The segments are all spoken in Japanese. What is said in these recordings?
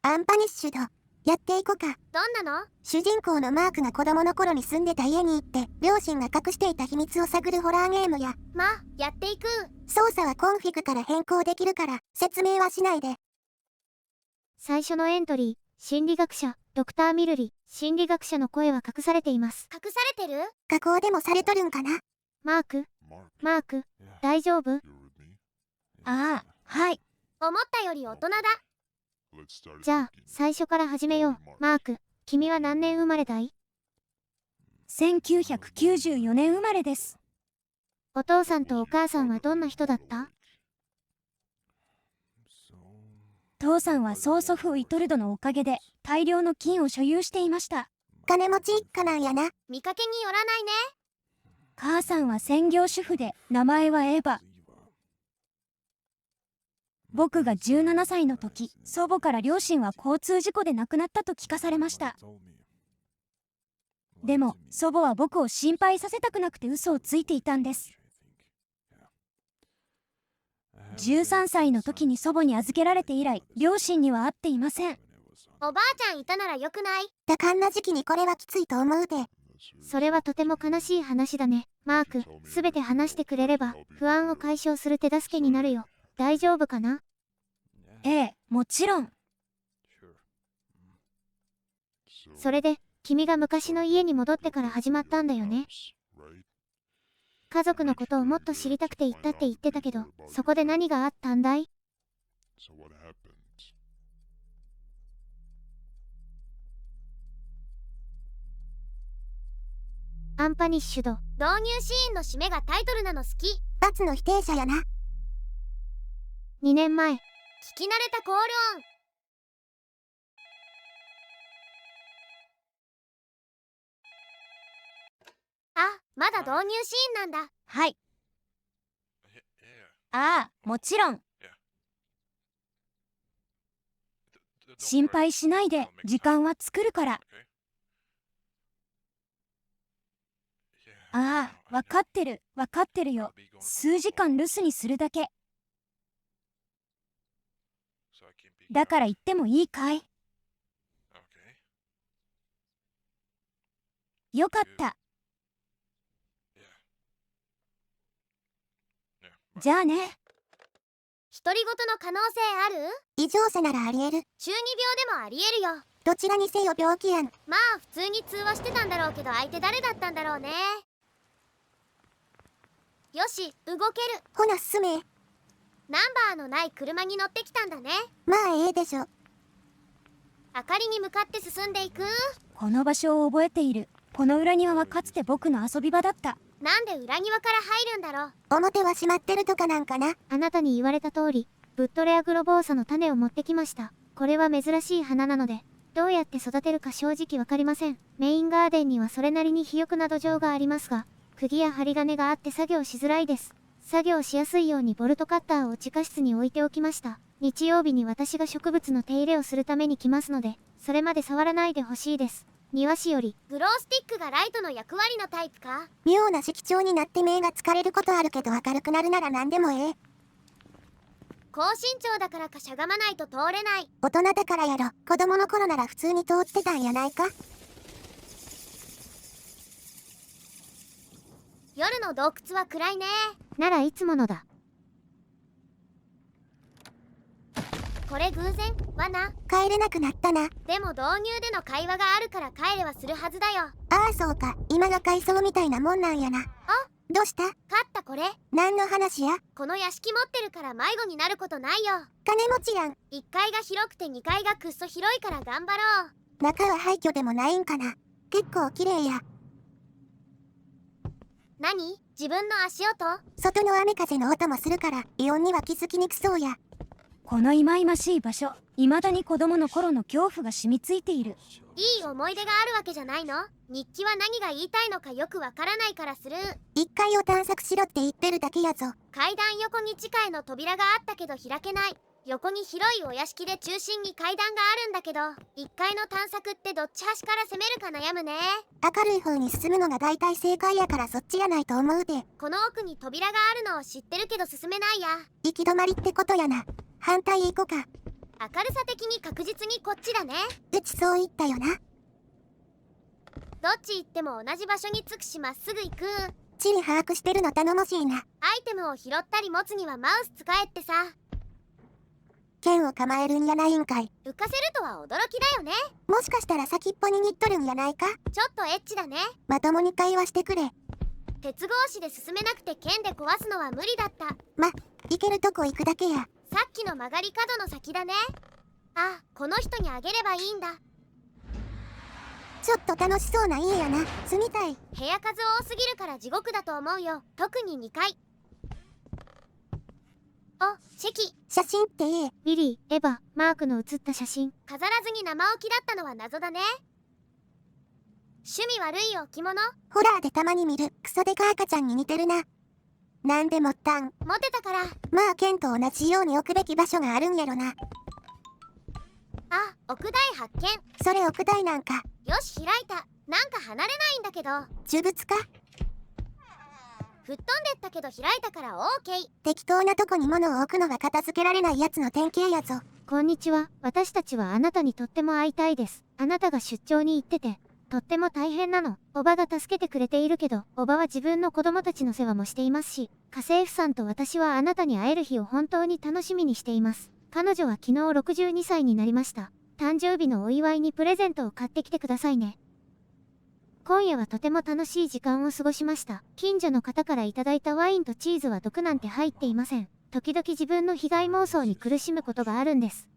アンパニッシュド。やっていこか。どんなの？主人公のマークが子供の頃に住んでた家に行って、両親が隠していた秘密を探るホラーゲームや。まあ、やっていく。操作はコンフィグから変更できるから、説明はしないで。最初のエントリー、心理学者、ドクター・ミルリ。心理学者の声は隠されています。隠されてる？加工でもされとるんかな。マーク、大丈夫？ああ、はい。思ったより大人だ。じゃあ、最初から始めよう。マーク、君は何年生まれだい？1994年生まれです。お父さんとお母さんはどんな人だった？父さんは曽祖父ウィトルドのおかげで大量の金を所有していました。金持ち一家なんやな。見かけによらないね。母さんは専業主婦で、名前はエヴァ。僕が17歳の時、祖母から両親は交通事故で亡くなったと聞かされました。でも、祖母は僕を心配させたくなくて嘘をついていたんです。13歳の時に祖母に預けられて以来、両親には会っていません。おばあちゃんいたならよくない？多感な時期にこれはきついと思うで。それはとても悲しい話だね。マーク、すべて話してくれれば、不安を解消する手助けになるよ。大丈夫かな？ええ、もちろん。それで、君が昔の家に戻ってから始まったんだよね。家族のことをもっと知りたくて行ったって言ってたけど、そこで何があったんだい？アンパニッシュド。導入シーンの締めがタイトルなの好き。罰の否定者やな。2年前。聞き慣れたコール音。あ、まだ導入シーンなんだ。はい。ああ、もちろん。心配しないで、時間は作るから。ああ、わかってるよ。数時間留守にするだけ。だから言ってもいいかい？よかった。じゃあね。独り言の可能性ある？異常者ならありえる。中二病でもありえるよ。どちらにせよ病気やん。まあ普通に通話してたんだろうけど、相手誰だったんだろうね。よし、動ける。ほな進め。ナンバーのない車に乗ってきたんだね。まあええでしょ。明かりに向かって進んでいく。この場所を覚えている。この裏庭はかつて僕の遊び場だった。なんで裏庭から入るんだろう。表は閉まってるとかなんかな。あなたに言われた通り、ブッドレアグロボーサの種を持ってきました。これは珍しい花なので、どうやって育てるか正直わかりません。メインガーデンにはそれなりに肥沃な土壌がありますが、釘や針金があって作業しづらいです。作業しやすいようにボルトカッターを地下室に置いておきました。日曜日に私が植物の手入れをするために来ますので、それまで触らないでほしいです。庭師より。グロースティックがライトの役割のタイプか。妙な色調になって目が疲れることあるけど、明るくなるなら何でもええ。高身長だからかしゃがまないと通れない。大人だからやろ。子供の頃なら普通に通ってたんやないか。夜の洞窟は暗いね。ならいつものだ。これ偶然？罠？帰れなくなったな。でも導入での会話があるから帰れはするはずだよ。ああそうか、今が改装みたいなもんなんやな。あ、どうした？勝ったこれ。何の話や？この屋敷持ってるから迷子になることないよ。金持ちやん。1階が広くて2階がくっそ広いから頑張ろう。中は廃墟でもないんかな。結構綺麗や。何？自分の足音？外の雨風の音もするからイオンには気づきにくそうや。この忌々しい場所、未だに子供の頃の恐怖が染みついている。いい思い出があるわけじゃないの？日記は何が言いたいのかよくわからないからスルー。1階を探索しろって言ってるだけやぞ。階段横に地下への扉があったけど開けない。横に広いお屋敷で中心に階段があるんだけど、1階の探索ってどっち端から攻めるか悩むね。明るい方に進むのが大体正解やからそっちやないと思うで。この奥に扉があるのを知ってるけど進めないや。行き止まりってことやな。反対行こか。明るさ的に確実にこっちだね。うちそう言ったよな。どっち行っても同じ場所に着くしまっすぐ行く。地理把握してるの頼もしいな。アイテムを拾ったり持つにはマウス使えってさ。剣を構えるんやないんかい。浮かせるとは驚きだよね。もしかしたら先っぽ握っとるんやないか。ちょっとエッチだね。まともに会話してくれ。鉄格子で進めなくて剣で壊すのは無理だった。行けるとこ行くだけや。さっきの曲がり角の先だね。あ、この人にあげればいいんだ。ちょっと楽しそうな家やな。住みたい。部屋数多すぎるから地獄だと思うよ。特に2階。お、チェキ。写真ってウィリー、エヴァ、マークの写った写真。飾らずに生置きだったのは謎だね。趣味悪い置物。ホラーでたまに見るクソデカ赤ちゃんに似てるな。なんでもったん。モテたから。まあ剣と同じように置くべき場所があるんやろな。あ、屋台発見。それ屋台なんか。よし、開いた。なんか離れないんだけど。呪物か。吹っ飛んでったけど開いたからオーケー。適当なとこに物を置くのが片付けられないやつの典型やぞ。こんにちは。私たちはあなたにとっても会いたいです。あなたが出張に行ってて、とっても大変なの。おばが助けてくれているけど、おばは自分の子供たちの世話もしていますし、家政婦さんと私はあなたに会える日を本当に楽しみにしています。彼女は昨日62歳になりました。誕生日のお祝いにプレゼントを買ってきてくださいね。今夜はとても楽しい時間を過ごしました。近所の方からいただいたワインとチーズは毒なんて入っていません。時々自分の被害妄想に苦しむことがあるんです。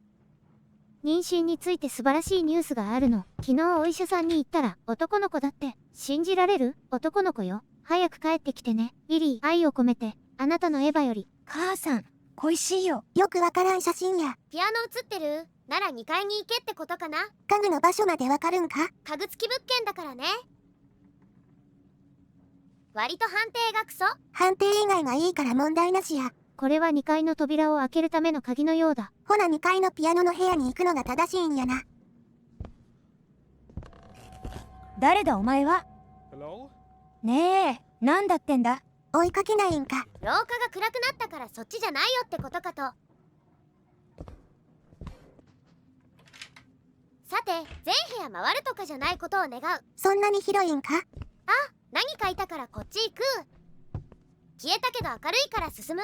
妊娠について素晴らしいニュースがあるの。昨日お医者さんに行ったら、男の子だって。信じられる？男の子よ。早く帰ってきてね。ウィリー、愛を込めて、あなたのエヴァより。母さん、恋しいよ。よくわからん写真や。ピアノ写ってる？なら2階に行けってことかな。家具の場所までわかるんか？家具付き物件だからね。割と判定がクソ。判定以外はいいから問題なしや。これは2階の扉を開けるための鍵のようだ。ほな2階のピアノの部屋に行くのが正しいんやな。誰だお前は。 Hello? ねえ、なんだってんだ。追いかけないんか。廊下が暗くなったからそっちじゃないよってことかと。さて、全部屋回るとかじゃないことを願う。そんなに広いんか？何かいたからこっち行く。消えたけど明るいから進む。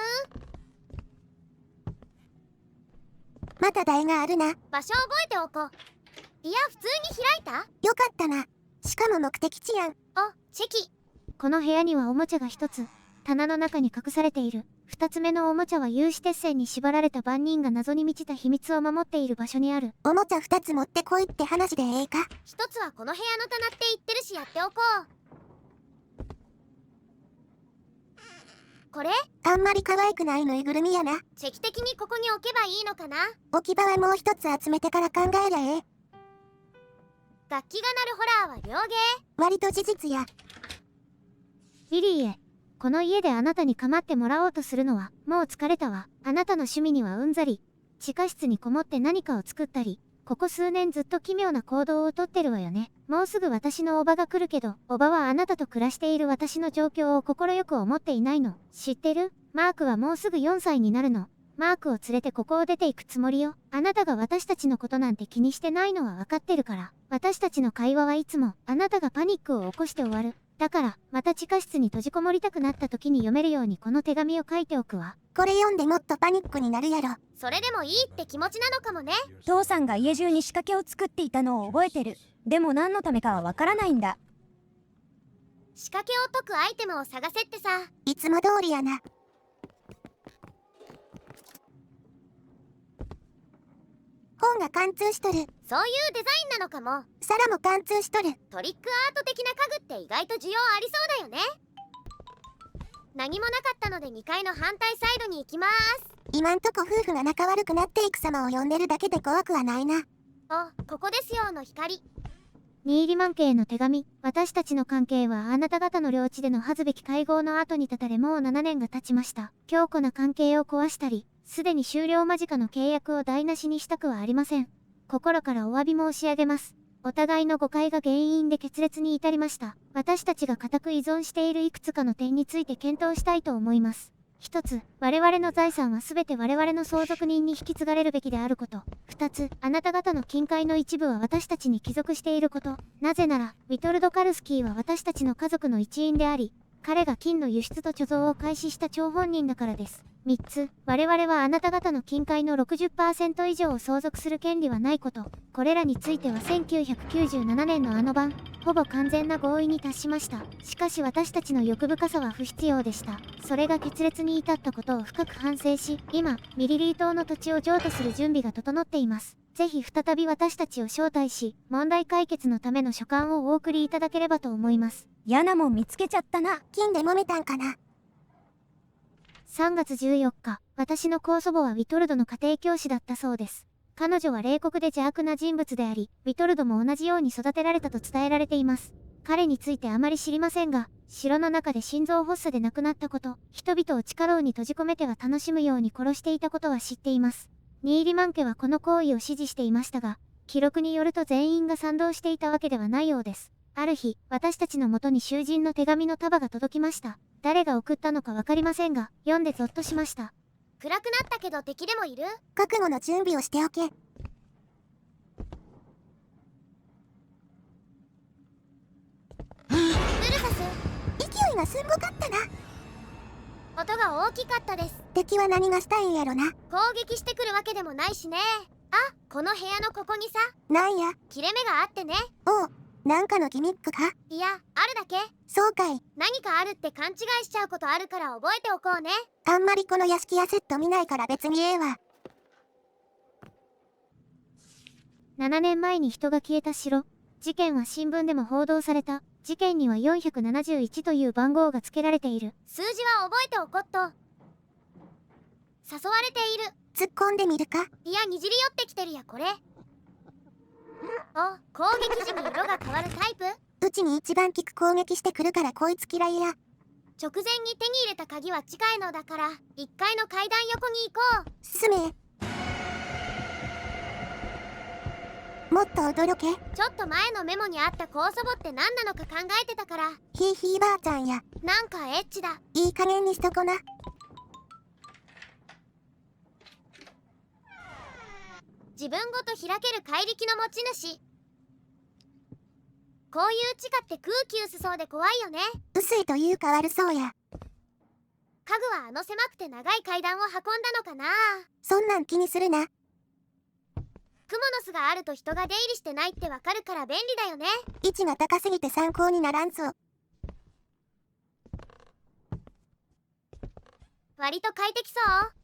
また台があるな。場所覚えておこう。いや、普通に開いた？よかったな。しかも目的地やん。お、チェキ。この部屋にはおもちゃが1つ、棚の中に隠されている。2つ目のおもちゃは有刺鉄線に縛られた番人が謎に満ちた秘密を守っている場所にある。おもちゃ2つ持ってこいって話でええか？一つはこの部屋の棚って言ってるしやっておこう。これ？あんまり可愛くないぬいぐるみやな。チェキ的にここに置けばいいのかな。置き場はもう一つ集めてから考えりゃええ。楽器が鳴るホラーは両芸。割と事実や。ウィリーへ。この家であなたに構ってもらおうとするのは、もう疲れたわ。あなたの趣味にはうんざり。地下室にこもって何かを作ったり、ここ数年ずっと奇妙な行動をとってるわよね。もうすぐ私のおばが来るけど、おばはあなたと暮らしている私の状況を快く思っていないの。知ってる？マークはもうすぐ4歳になるの。マークを連れてここを出ていくつもりよ。あなたが私たちのことなんて気にしてないのは分かってるから。私たちの会話はいつも、あなたがパニックを起こして終わる。だから、また地下室に閉じこもりたくなった時に読めるようにこの手紙を書いておくわ。これ読んでもっとパニックになるやろ。それでもいいって気持ちなのかもね。父さんが家中に仕掛けを作っていたのを覚えてる。でも何のためかはわからないんだ。仕掛けを解くアイテムを探せってさ。いつも通りやな。本が貫通しとる。そういうデザインなのかも。皿も貫通しとる。トリックアート的な家具って意外と需要ありそうだよね。何もなかったので2階の反対サイドに行きます。今んとこ夫婦が仲悪くなっていく様を呼んでるだけで怖くはないな。お、ここですよの光。ニーリマン家への手紙。私たちの関係はあなた方の領地での恥ずべき会合の後に立たれもう7年が経ちました。強固な関係を壊したり、すでに終了間近の契約を台無しにしたくはありません。心からお詫び申し上げます。お互いの誤解が原因で決裂に至りました。私たちが固く依存しているいくつかの点について検討したいと思います。1つ、我々の財産は全て我々の相続人に引き継がれるべきであること。2つ、あなた方の金塊の一部は私たちに帰属していること。なぜなら、ウィトルド・カルスキーは私たちの家族の一員であり、彼が金の輸出と貯蔵を開始した張本人だからです。3つ、我々はあなた方の金塊の 60% 以上を相続する権利はないこと。これらについては1997年のあの晩、ほぼ完全な合意に達しました。しかし私たちの欲深さは不必要でした。それが決裂に至ったことを深く反省し、今、ミリリー島の土地を譲渡する準備が整っています。ぜひ再び私たちを招待し、問題解決のための書簡をお送りいただければと思います。嫌なもん見つけちゃったな。金で揉めたんかな。3月14日、私の高祖母はウィトルドの家庭教師だったそうです。彼女は冷酷で邪悪な人物であり、ウィトルドも同じように育てられたと伝えられています。彼についてあまり知りませんが、城の中で心臓発作で亡くなったこと、人々を地下牢に閉じ込めては楽しむように殺していたことは知っています。ニーリマン家はこの行為を支持していましたが、記録によると全員が賛同していたわけではないようです。ある日、私たちのもとに囚人の手紙の束が届きました。誰が送ったのかわかりませんが、読んでゾッとしました。暗くなったけど敵でもいる？覚悟の準備をしておけ。ルルサス、勢いがすんごかったな。音が大きかったです。敵は何がしたいんやろな。攻撃してくるわけでもないしね。あ、この部屋のここにさ、なんや。切れ目があってね。おう、なんかのギミックか。いや、あるだけ。そうかい。何かあるって勘違いしちゃうことあるから覚えておこうね。あんまりこの屋敷やセット見ないから別にええわ。7年前に人が消えた城。事件は新聞でも報道された。事件には471という番号が付けられている。数字は覚えておこっと。誘われている。突っ込んでみるか。いや、にじり寄ってきてるやこれ。お、攻撃時に色が変わるタイプ？うちに一番効く攻撃してくるからこいつ嫌いや。直前に手に入れた鍵は近いのだから1階の階段横に行こう。進め。もっと驚け。ちょっと前のメモにあった高祖母って何なのか考えてたから。ひいひいばあちゃんや。なんかエッチだ。いい加減にしとこな。自分ごと開ける怪力の持ち主。こういう地下って空気薄そうで怖いよね。薄いというか悪そうや。家具はあの狭くて長い階段を運んだのかな。そんなん気にするな。クモの巣があると人が出入りしてないってわかるから便利だよね。位置が高すぎて参考にならんぞ。割と快適そ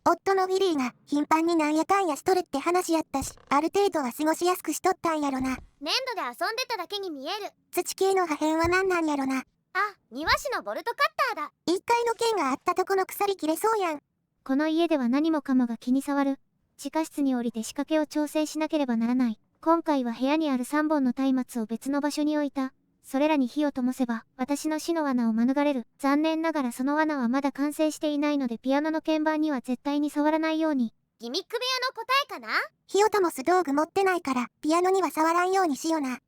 う。夫のウィリーが頻繁になんやかんやしとるって話やったし、ある程度は過ごしやすくしとったんやろな。粘土で遊んでただけに見える。土系の破片は何なんやろな。あ、庭師のボルトカッターだ。1階の剣があったとこの鎖切れそうやん。この家では何もかもが気に障る。地下室に降りて仕掛けを調整しなければならない。今回は部屋にある3本の松明を別の場所に置いた。それらに火を灯せば、私の死の罠を免れる。残念ながらその罠はまだ完成していないので、ピアノの鍵盤には絶対に触らないように。ギミック部屋の答えかな？火を灯す道具持ってないから、ピアノには触らんようにしよな。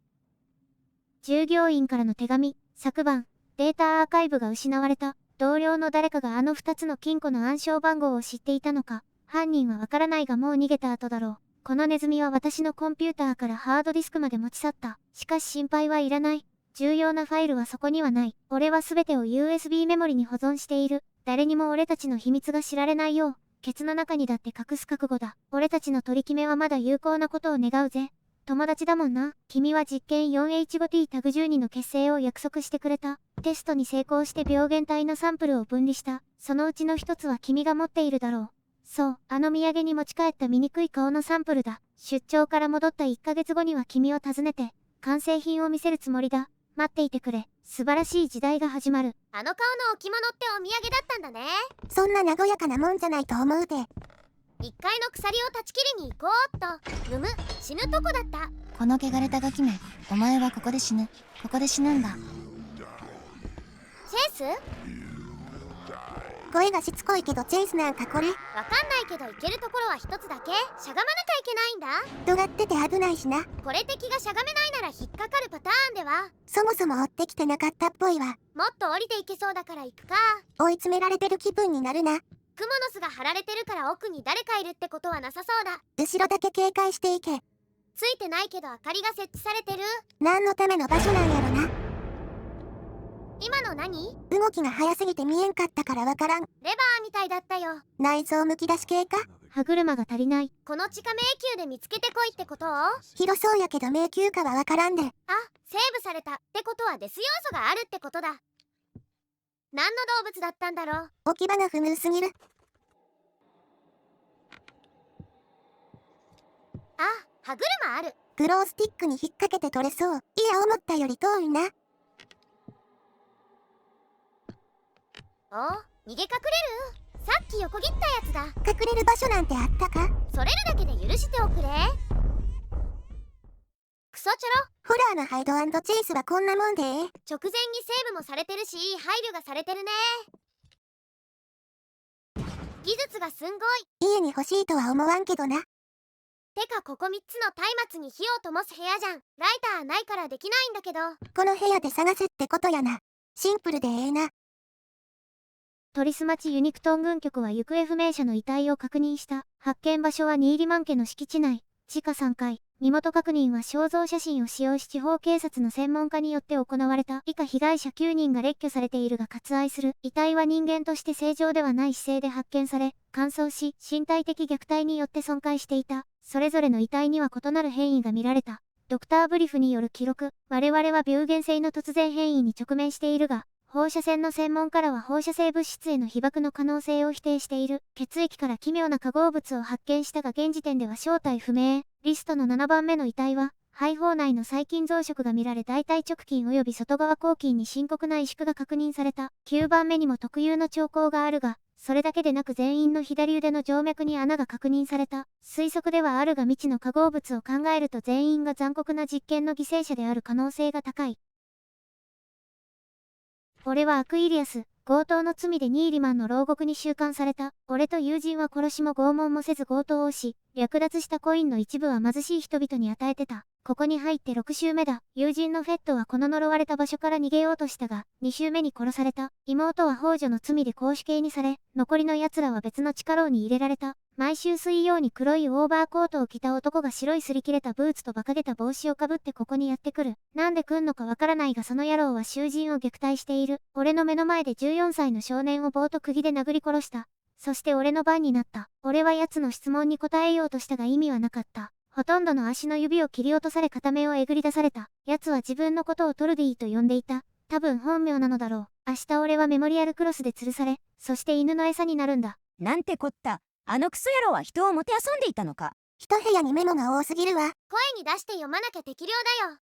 従業員からの手紙。昨晩、データアーカイブが失われた。同僚の誰かがあの2つの金庫の暗証番号を知っていたのか。犯人はわからないがもう逃げた後だろう。このネズミは私のコンピューターからハードディスクまで持ち去った。しかし心配はいらない。重要なファイルはそこにはない。俺は全てを USB メモリに保存している。誰にも俺たちの秘密が知られないよう、ケツの中にだって隠す覚悟だ。俺たちの取り決めはまだ有効なことを願うぜ。友達だもんな。君は実験 4H5T タグ12の結成を約束してくれた。テストに成功して病原体のサンプルを分離した。そのうちの一つは君が持っているだろう。そう、あの土産に持ち帰った醜い顔のサンプルだ。出張から戻った1ヶ月後には君を訪ねて、完成品を見せるつもりだ。待っていてくれ。素晴らしい時代が始まる。あの顔の置物ってお土産だったんだね。そんな和やかなもんじゃないと思うで。1階の鎖を断ち切りに行こうっと。むむ、死ぬとこだった。この汚れたガキめ、お前はここで死ぬ。ここで死ぬんだ。センス？声がしつこいけどチェイスなんかこれ。わかんないけど行けるところは一つだけ。しゃがまなきゃいけないんだ。尖ってて危ないしな。これ敵がしゃがめないなら引っかかるパターンでは。そもそも追ってきてなかったっぽいわ。もっと降りていけそうだから行くか。追い詰められてる気分になるな。クモの巣が張られてるから奥に誰かいるってことはなさそうだ。後ろだけ警戒していけ。ついてないけど明かりが設置されてる。何のための場所なんやろな。今の何？動きが早すぎて見えんかったからわからん。レバーみたいだったよ。内臓むき出し系か。歯車が足りない。この地下迷宮で見つけてこいってこと？広そうやけど迷宮かはわからんで。あ、セーブされたってことはデス要素があるってことだ。何の動物だったんだろう。置き場が不明すぎる。あ、歯車ある。グロースティックに引っ掛けて取れそう。いや思ったより遠いな。お、逃げ隠れる？さっき横切ったやつだ。隠れる場所なんてあったか。それるだけで許しておくれ。クソチョロ。ホラーのハイド&チェイスはこんなもんで直前にセーブもされてるし配慮がされてるね。技術がすんごい。家に欲しいとは思わんけどな。てかここ3つの松明に火を灯す部屋じゃん。ライターないからできないんだけど。この部屋で探せってことやな。シンプルでええな。トリス町ユニクトン軍局は行方不明者の遺体を確認した。発見場所は新入間家の敷地内。地下3階。身元確認は肖像写真を使用し地方警察の専門家によって行われた。以下被害者9人が列挙されているが割愛する。遺体は人間として正常ではない姿勢で発見され、乾燥し、身体的虐待によって損壊していた。それぞれの遺体には異なる変異が見られた。ドクターブリフによる記録。我々は病原性の突然変異に直面しているが、放射線の専門家らは放射性物質への被曝の可能性を否定している。血液から奇妙な化合物を発見したが現時点では正体不明。リストの7番目の遺体は、肺胞内の細菌増殖が見られ大腿直筋及び外側後筋に深刻な萎縮が確認された。9番目にも特有の兆候があるが、それだけでなく全員の左腕の静脈に穴が確認された。推測ではあるが未知の化合物を考えると全員が残酷な実験の犠牲者である可能性が高い。俺はアクイリアス、強盗の罪でニーリマンの牢獄に収監された。俺と友人は殺しも拷問もせず強盗をし、略奪したコインの一部は貧しい人々に与えてた。ここに入って6週目だ。友人のフェットはこの呪われた場所から逃げようとしたが、2週目に殺された。妹は幇助の罪で絞首刑にされ、残りの奴らは別の地下牢に入れられた。毎週水曜に黒いオーバーコートを着た男が白い擦り切れたブーツと馬鹿げた帽子をかぶってここにやってくる。なんで来んのかわからないがその野郎は囚人を虐待している。俺の目の前で14歳の少年を棒と釘で殴り殺した。そして俺の番になった。俺は奴の質問に答えようとしたが意味はなかった。ほとんどの足の指を切り落とされ片目をえぐり出された。奴は自分のことをトルディと呼んでいた。多分本名なのだろう。明日俺はメモリアルクロスで吊るされ、そして犬の餌になるんだ。なんてこった。あのクソ野郎は人をもてあそんでいたのか。一部屋にメモが多すぎるわ。声に出して読まなきゃ適量だよ。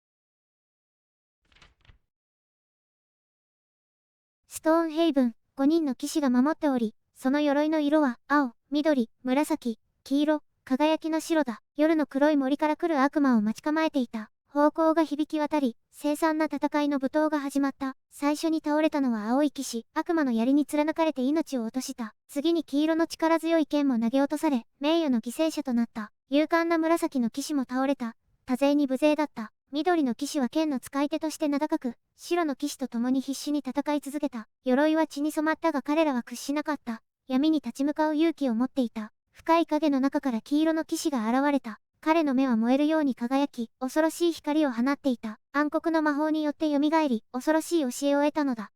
ストーンヘイブン、5人の騎士が守っており、その鎧の色は青、緑、紫、黄色、輝きの白だ。夜の黒い森から来る悪魔を待ち構えていた。咆哮が響き渡り、凄惨な戦いの舞踏が始まった。最初に倒れたのは青い騎士、悪魔の槍に貫かれて命を落とした。次に黄色の力強い剣も投げ落とされ、名誉の犠牲者となった。勇敢な紫の騎士も倒れた。多勢に無勢だった。緑の騎士は剣の使い手として名高く、白の騎士と共に必死に戦い続けた。鎧は血に染まったが彼らは屈しなかった。闇に立ち向かう勇気を持っていた。深い影の中から黄色の騎士が現れた。彼の目は燃えるように輝き、恐ろしい光を放っていた。暗黒の魔法によって蘇り、恐ろしい教えを得たのだ。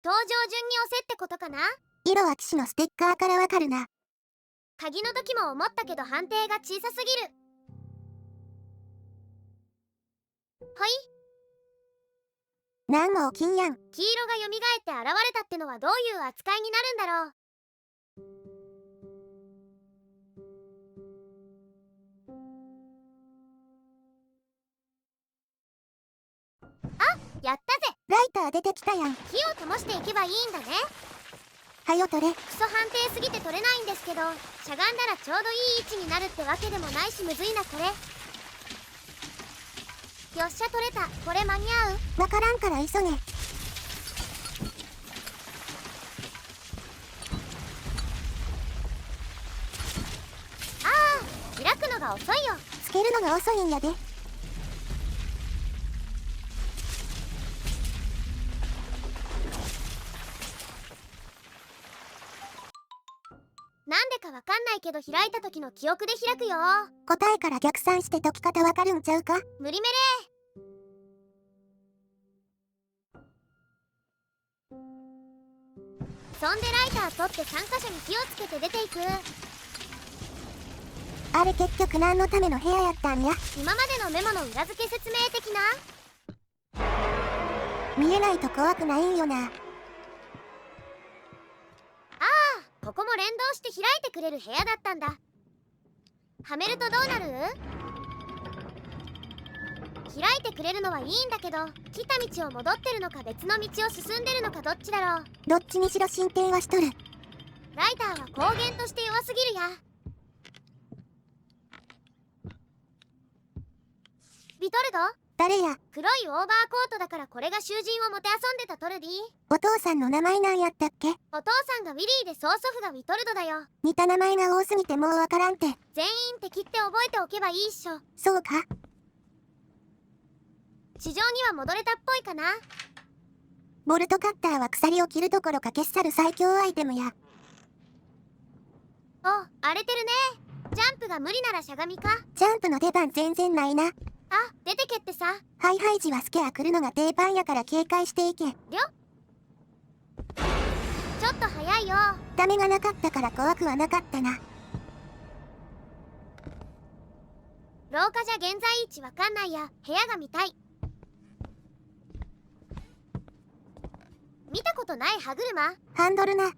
登場順に押せってことかな。色は騎士のステッカーからわかるな。鍵の時も思ったけど判定が小さすぎる。はい。なんも起きんやん。黄色が蘇って現れたってのはどういう扱いになるんだろう。やったぜ。ライター出てきたやん。火を灯していけばいいんだね。はよ取れ。クソ判定すぎて取れないんですけど、しゃがんだらちょうどいい位置になるってわけでもないしむずいなこれ。よっしゃ取れた。これ間に合う？わからんから急げ。が遅いよ。つけるのが遅いんやで。なんでかわかんないけど開いた時の記憶で開くよ。答えから逆算して解き方わかるんちゃうか？無理めれ。そんでライター取って3箇所に火をつけて出ていく。あれ結局何のための部屋やったんや。今までのメモの裏付け説明的な。見えないと怖くないんよな。ここも連動して開いてくれる部屋だったんだ。はめるとどうなる？開いてくれるのはいいんだけど、来た道を戻ってるのか別の道を進んでるのかどっちだろう。どっちにしろ進展はしとる。ライターは光源として弱すぎるや。ビトルド？誰や？黒いオーバーコートだからこれが囚人をもてあそんでたトルディ。お父さんの名前なんやったっけ？お父さんがウィリーで曽祖父がウィトルドだよ。似た名前が多すぎてもうわからんて。全員敵って覚えておけばいいっしょ。そうか。地上には戻れたっぽいかな。ボルトカッターは鎖を切るどころか消し去る最強アイテムや。お、荒れてるね。ジャンプが無理ならしゃがみか。ジャンプの出番全然ないな。あ、出てけってさ。ハイハイ時はスケア来るのが定番やから警戒していけ。ちょっと早いよ。ダメがなかったから怖くはなかったな。廊下じゃ現在位置わかんないや。部屋が見たい。見たことない歯車。ハンドルな。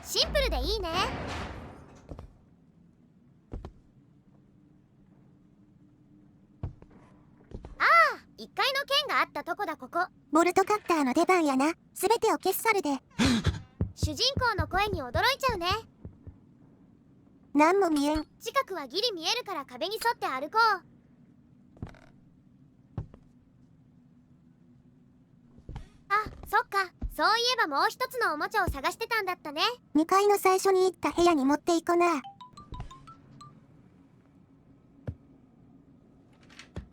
シンプルでいいね。1階の剣があったとこだ。ここボルトカッターの出番やな。すべてを消し去るで。主人公の声に驚いちゃうね。なんも見えん。近くはギリ見えるから壁に沿って歩こう。あ、そっか。そういえばもう一つのおもちゃを探してたんだったね。2階の最初に行った部屋に持っていこな。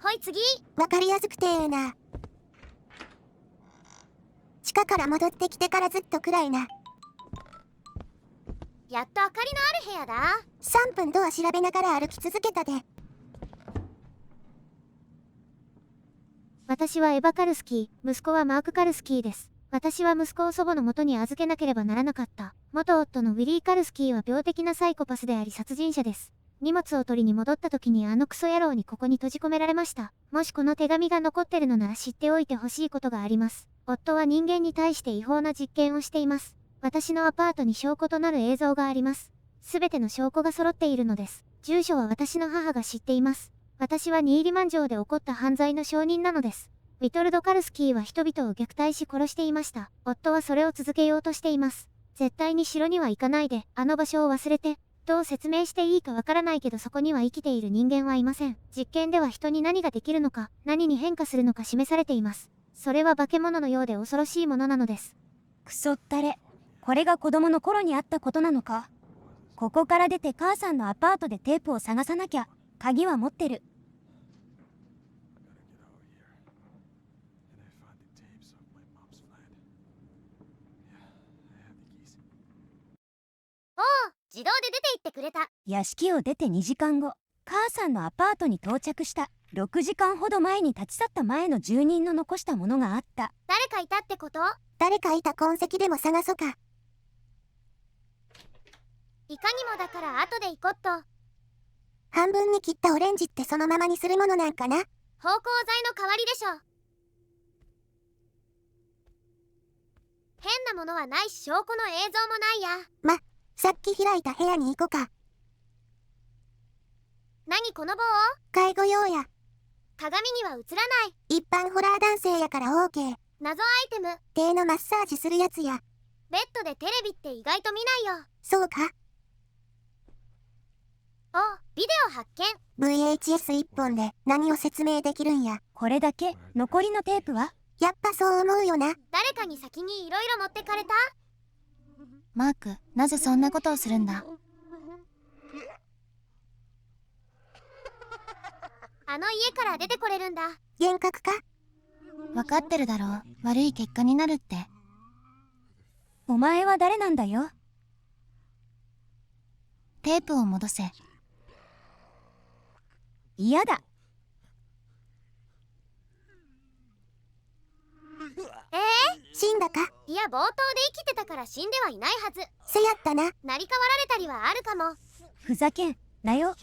ほい次。わかりやすくてええな。地下から戻ってきてからずっと暗いな。やっと明かりのある部屋だ。3分ドア調べながら歩き続けたで。私はエヴァ・カルスキー、息子はマーク・カルスキーです。私は息子を祖母の元に預けなければならなかった。元夫のウィリー・カルスキーは病的なサイコパスであり殺人者です。荷物を取りに戻った時にあのクソ野郎にここに閉じ込められました。もしこの手紙が残ってるのなら知っておいてほしいことがあります。夫は人間に対して違法な実験をしています。私のアパートに証拠となる映像があります。すべての証拠が揃っているのです。住所は私の母が知っています。私はニーリマン城で起こった犯罪の証人なのです。ウィトルド・カルスキーは人々を虐待し殺していました。夫はそれを続けようとしています。絶対に城には行かないで、あの場所を忘れて。どう説明していいかわからないけどそこには生きている人間はいません。実験では人に何ができるのか、何に変化するのか示されています。それは化け物のようで恐ろしいものなのです。クソったれ。これが子供の頃にあったことなのか。ここから出て母さんのアパートでテープを探さなきゃ。鍵は持ってる。自動で出て行ってくれた。屋敷を出て2時間後、母さんのアパートに到着した。6時間ほど前に立ち去った前の住人の残したものがあった。誰かいたってこと？誰かいた痕跡でも探そか。いかにもだから後で行こっと。半分に切ったオレンジってそのままにするものなんかな。芳香剤の代わりでしょ。変なものはないし証拠の映像もないや。さっき開いた部屋に行こか。何この棒？介護用や。鏡には映らない。一般ホラー男性やから OK。謎アイテム。手のマッサージするやつや。ベッドでテレビって意外と見ないよ。そうか。お、ビデオ発見。 VHS 一本で何を説明できるんや。これだけ。残りのテープは？やっぱそう思うよな。誰かに先にいろいろ持ってかれた？マーク、なぜそんなことをするんだ？あの家から出てこれるんだ。幻覚か？わかってるだろう。悪い結果になるって。お前は誰なんだよ。テープを戻せ。嫌だ。死んだか？いや、冒頭で生きてたから死んではいないはず。せやったな。成り代わられたりはあるかも。ふざけんなよ。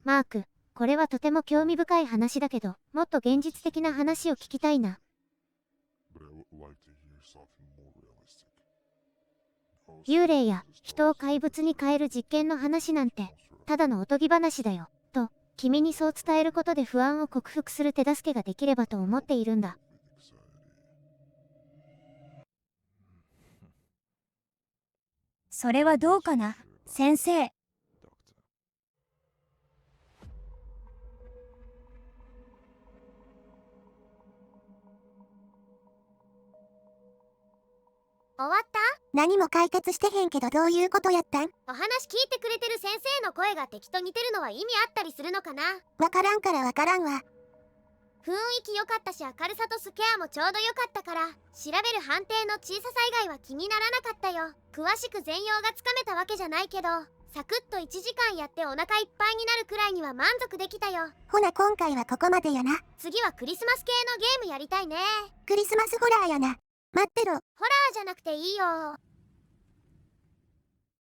マーク、これはとても興味深い話だけど、もっと現実的な話を聞きたいな。幽霊や人を怪物に変える実験の話なんて、ただのおとぎ話だよ、と、君にそう伝えることで不安を克服する手助けができればと思っているんだ。それはどうかな、先生。終わった？何も解決してへんけどどういうことやったん？お話聞いてくれてる先生の声が敵と似てるのは意味あったりするのかな？わからんからわからんわ。雰囲気良かったし、明るさとスケアもちょうど良かったから、調べる判定の小ささ以外は気にならなかったよ。詳しく全容がつかめたわけじゃないけど、サクッと1時間やってお腹いっぱいになるくらいには満足できたよ。ほな今回はここまでやな。次はクリスマス系のゲームやりたいね。クリスマスホラーやな。待ってろ。ホラーじゃなくていいよ。